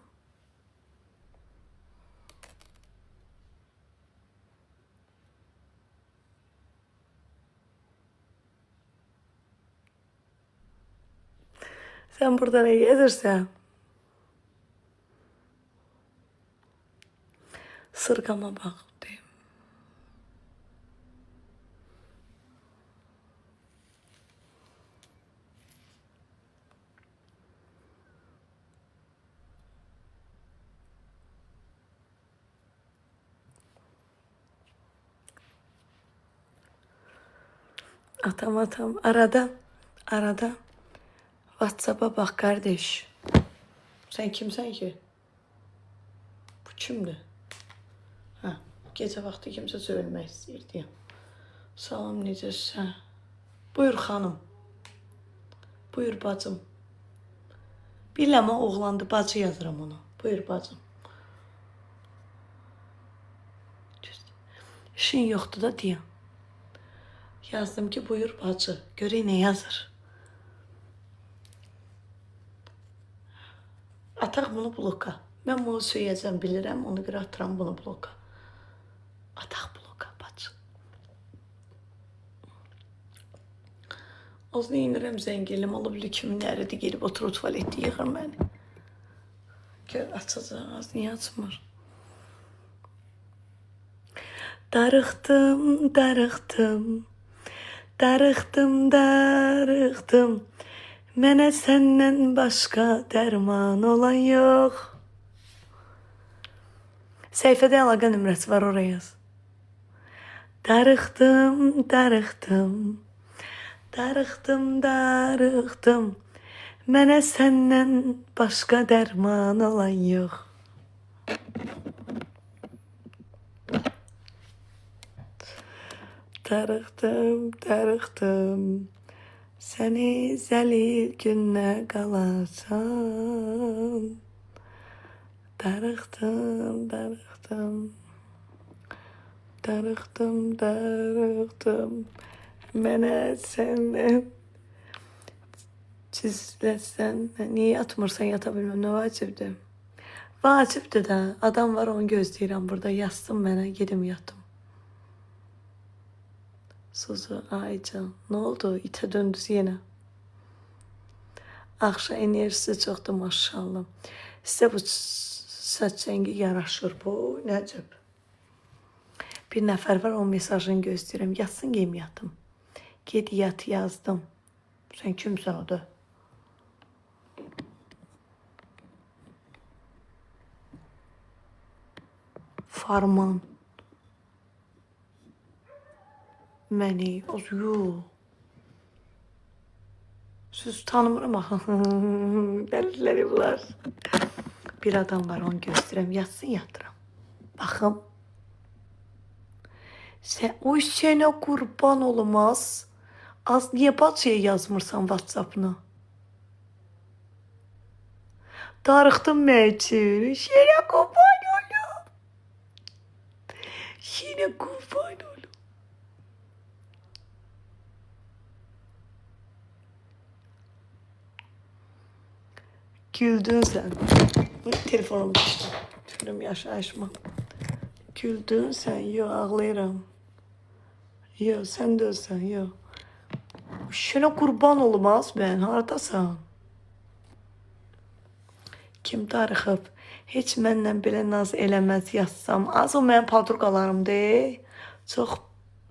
Speaker 1: Sen burada ne gezirsən? Sırgama bak deyim. Atam arada WhatsApp'a bak kardeş. Sen kimsen ki? Bu kimdi? Ha, gece vakti kimse söylemek istəyirdi. Salam, necəsən? Buyur xanım. Buyur bacım. Biləmə oğlandı, bacı yazıram ona. Buyur bacım. İşin yoxdur da deyəm. Yazdım ki buyur bacı. Görək nə yazır. Ataq bunu bloka. Mən bunu söyləyəcəm, bilirəm. Ona görə atıram bunu bloka. Ataq bloka bacı. Az neyinirəm zəngilim. Olub kimin əridir, gelib oturur tuvaletdə yığır məni. Gör açacaq, az niyə açmır? Darıxdım, darıxdım. Darıxdım. Mənə səndən başqa dərman olan yox. Səhifədə əlaqə nömrəsi var, oraya yaz. Darıxdım. Mənə səndən başqa dərman olan yox. Darıxdım. Səni zəlil günə qalarsan. Darıxdım. Mənə səndən çizləsən. Niyə yatmırsan, yata bilməm, nə vacibdir? Vacibdir də, adam var, onu gözləyirəm burada. Yazsın mənə, gedim yatım. Suzu, Aycan, ne oldu? İte döndünüz yine. Akşam enerjisi çoktu maşallah. Size bu Saç rengi yaraşır bu. Nəcib. Bir nəfər var, o mesajını gözləyirəm. Yatsın, geyim yatım. Ged yat yazdım. Sən kimsən o da? Farman. Məni, yox. Siz tanımıram axı. Dəlilləri bunlar. Bir adam var, onu göstərəm. Yatsın, yatıram. Baxım. O sənə qurban olmaz. Az niyə bacıya yazmırsan WhatsApp-ına? Darıxdım məçün. Sənə qurban olum. Sənə qurban olum. Güldün sen. Telefonum düştü. Tülüm yaşayışma. Güldün sen. Yo, ağlayıram. Yo, sen de ölsən. Yo. Şuna qurban olmaz ben. Haradasan? Kim darıxıb? Heç mənlə belə naz eləməz yazsam. Az o mənim padruqalarımdır. Çox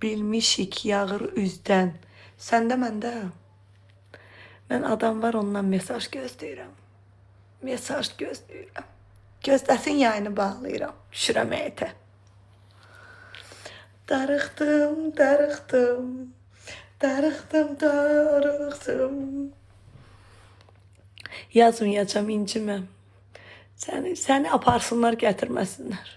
Speaker 1: bilmişik yağır üzdən. Səndə məndə. Mən adam var, ondan mesaj gözləyirəm. Mesaj gözləyirəm. Gözləsin yayını bağlayıram. Düşürəm həyətə. Darıxdım, darıxdım. Darıxdım, darıxdım. Yazmayacağım, inciməm. Səni aparsınlar, gətirməsinlər.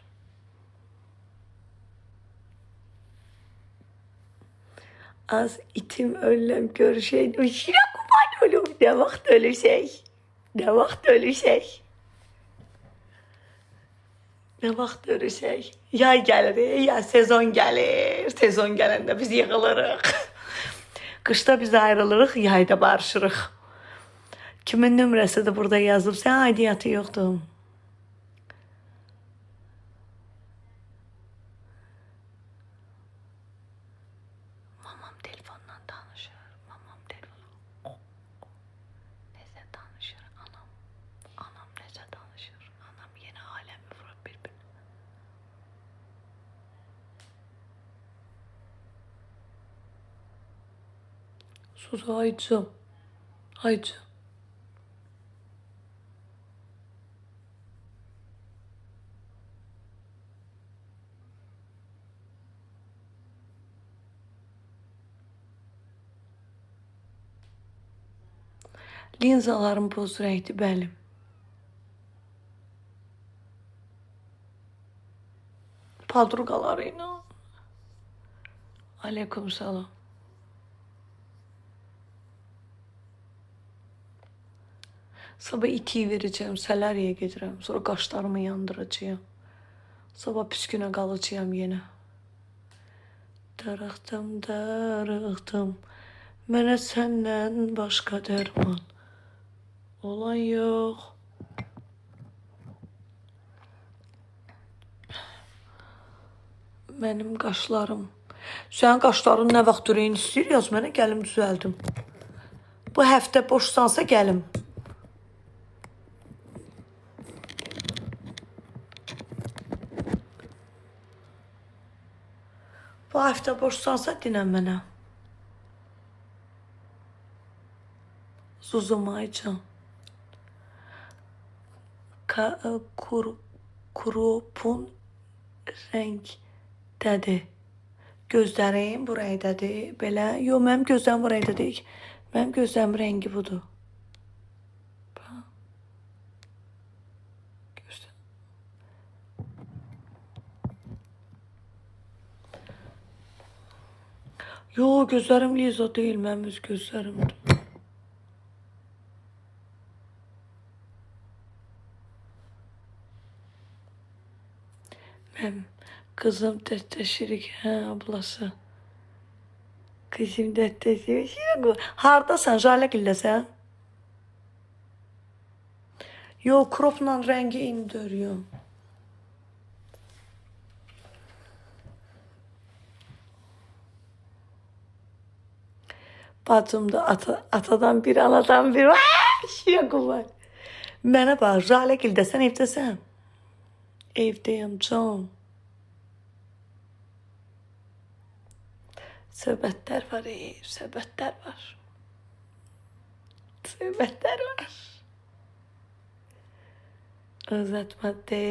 Speaker 1: Az itim ölüm görüşeyim. Şirə qurban olum. Ne vaxt ölüşək? Ne vaxt ölüşək? Ne vaxt ölüşək? Yay gəlir, ya sezon gəlir. Sezon gələndə biz yığılırıq. Qışda biz ayrılırıq, yayda barışırıq. Kimin nömrəsidir burada yazıb? Sən aidiyyatı yoxdur. Mamam telefondan danışır. Mamam telefon. Necə danışır anam. Anam necə danışır. Anam yeni aləmi vurub bir-birinə. Sus aycım. Aycım. Linzalarım boz renkli bəlim. Padruqalarıyla. Aleyküm salam. Sabah 2'yi verəcəm, Sələriyə gedirəm. Sonra qaşlarımı yandıracağım. Sabah püskünə qalacağım yenə. Darıxdım, darıxdım. Mənə səndən başqa dərman olan yox. Mənim qaşlarım. Sənin qaşların nə vaxt ürəyin istəyir, yaz mənə, gəlim düzəldim. Bu həftə boşsansa gəlim. Bu həftə boşsansa dinən mənə. Zuzumaycan. Kurupun rəngdədir. Gözlərim bu rəngdədir. Belə. Yo, mənim gözlərim bu rəngdədir. Mənim gözlərim rəngi budur. Yo, gözlərim Liza deyil, mənim öz gözlərimdir. Mənim qızım dəttəşirik, hə, ablası. Qızım dəttəşirik. Hardasan, Jalegildəsən? Yo, kropla rəngi indiriyor. Bacım da atadan bir, anadan bir. Şiyə qubay. Mənə bax, Jalegildəsən, evdəsən. Evdeyim can. Söhbətlər var, söhbətlər var. Söhbətlər var. Uzatma de,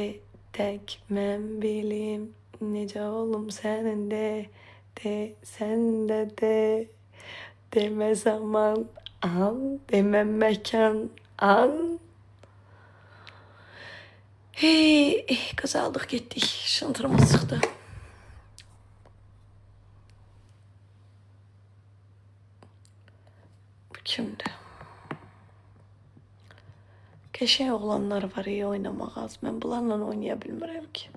Speaker 1: tək mən bilim. Necə olum sənin de, sən de. Demə zaman, an, demə məkan, an. Hey, qazaldıq getdik. Şantırımız çıxdı. Bu kimdir? Qəşəng oğlanlar var, oynamaq az. Mən bunlarla oynaya bilmirəm ki.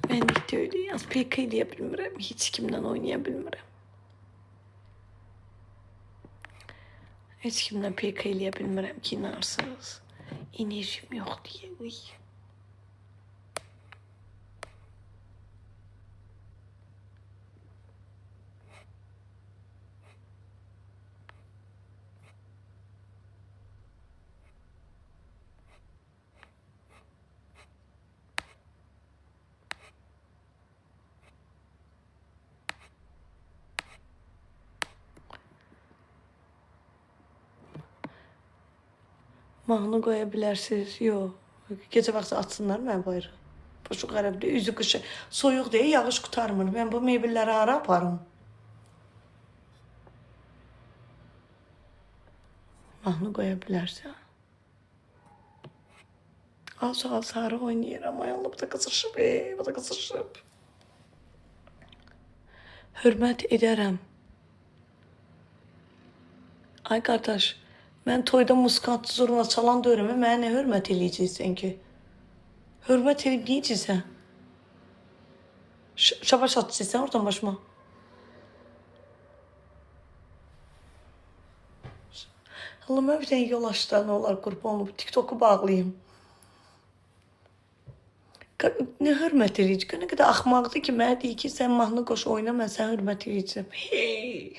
Speaker 1: Mənlik deyil, az PK eləyə bilmirəm. Heç kimlə oynaya bilmirəm. Heç kimlə PK eləyə bilmirəm ki, inarsınız. Enerjim yox deyə. Uy. Mahnı qoya bilərsiniz? Yox. Gecə vaxtı açsınlar mən bayırı. Başıq qərəbdə, üzü qışı. Soyuq deyə yağış qutarmır. Mən bu mebelləri hara aparım? Mahnı qoya bilərsən. Az sarı oynayıram. Ay Allah, bu da qızışıb. Bu da qızışıb. Hörmət edərəm. Ay qardaş, mən toyda muskant zurna çalan dörəmə mənə nə hörmət eləyəcəksən ki? Hörmət edib deyəcəksən? Şabaş atacaqsən oradan başıma. Allah, mən bir dənə yol açdı, nə olar qurban olub, TikToku bağlayayım. Nə hörmət eləyəcək? Nə qədər axmaqdır ki, mənə deyir ki, sən mahnı qoş oyna, mən sən hörmət eləyəcəm. Hey!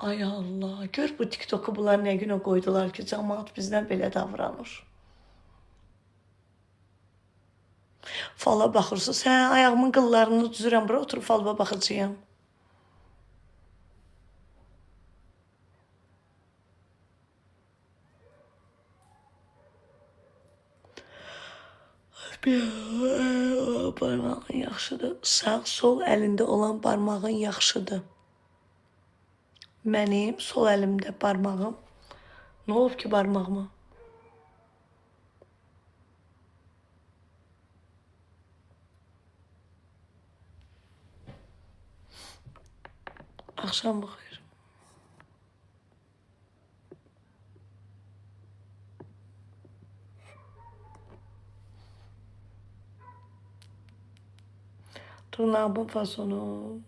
Speaker 1: Ay Allah, gör bu TikToku bunlar nə günə qoydular ki, cəmaat bizdən belə davranır. Fala baxırsın, sən ayağımın qıllarını düzürəm, bura oturub falba baxacağım. Barmağın yaxşıdır. Sağ, sol əlində olan barmağın yaxşıdır. Mənim sol əlimdə barmağım. Nə olub ki barmağıma? Axşam baxır. Tırnağımın fasonu.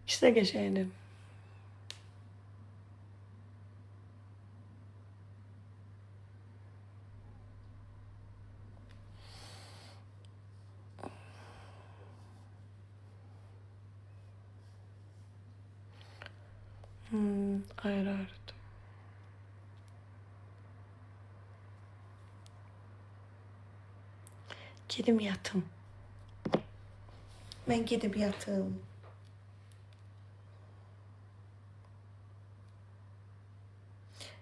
Speaker 1: İkisi də qəşəngdir. Ayrı. Gedim yatım. Ben gidip yatım.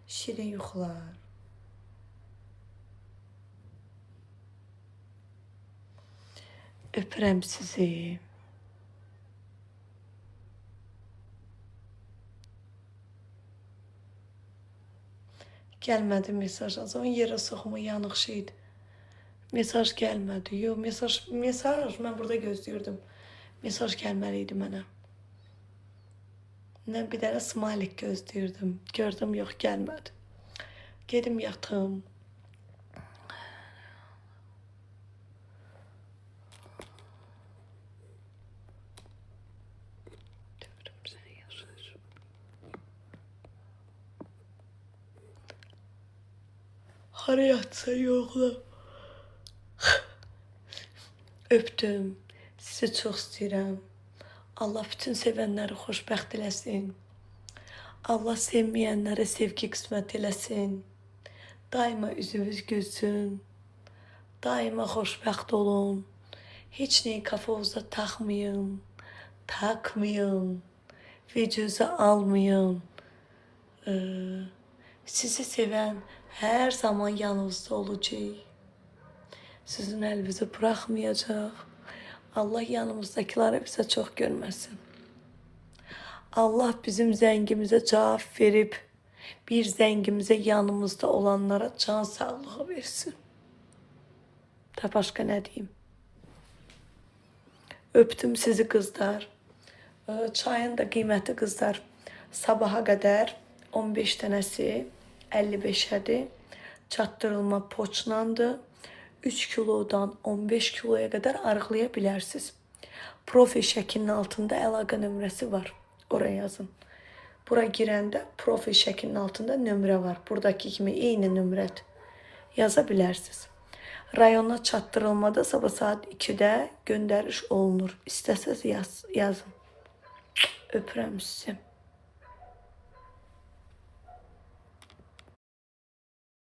Speaker 1: Şirin yuxular. Öpürəm sizi. Gəlmədi mesaj. Az onun yerə soxuma yanıq şeydi. Mesaj gəlmədi. Yox, mesaj mən burada gözləyirdim. Mesaj gəlməliydi mənə. Mən bir dənə smalik gözləyirdim. Gördüm, yox, gəlmədi. Gedim yatım. Hara yatsa yoxla. Öptüm. Sizi çox istəyirəm. Allah bütün sevənləri xoşbəxt eləsin. Allah sevməyənlərə sevgi qismət eləsin. Daima üzünüz gülsün. Daima xoşbəxt olun. Heç neyi kafanıza takmayın. Takmayın. Vücuza almayın. Sizi seven her zaman yanınızda olacak. Sizin elinizi bırakmayacak. Allah yanımızdakileri bize çok görmesin. Allah bizim zəngimizə cavab verib, bir zəngimizə yanımızda olanlara can sağlığı versin. Da başka ne diyeyim? Öptüm sizi kızlar. Çayın da qiyməti qızlar. Sabaha qədər 15 dənəsi 55-ədir. Çatdırılma poçlandı. 3 kilodan 15 kiloya kadar arıqlaya bilərsiniz. Profil şəklinin altında əlaqə nömrəsi var. Oraya yazın. Bura girəndə profil şəklinin altında nömrə var. Buradaki kimi eyni nömrədir. Yaza bilərsiniz. Rayona çatdırılmada sabah saat 2-də göndəriş olunur. İstəsəz yazın. Öpürəm sizi.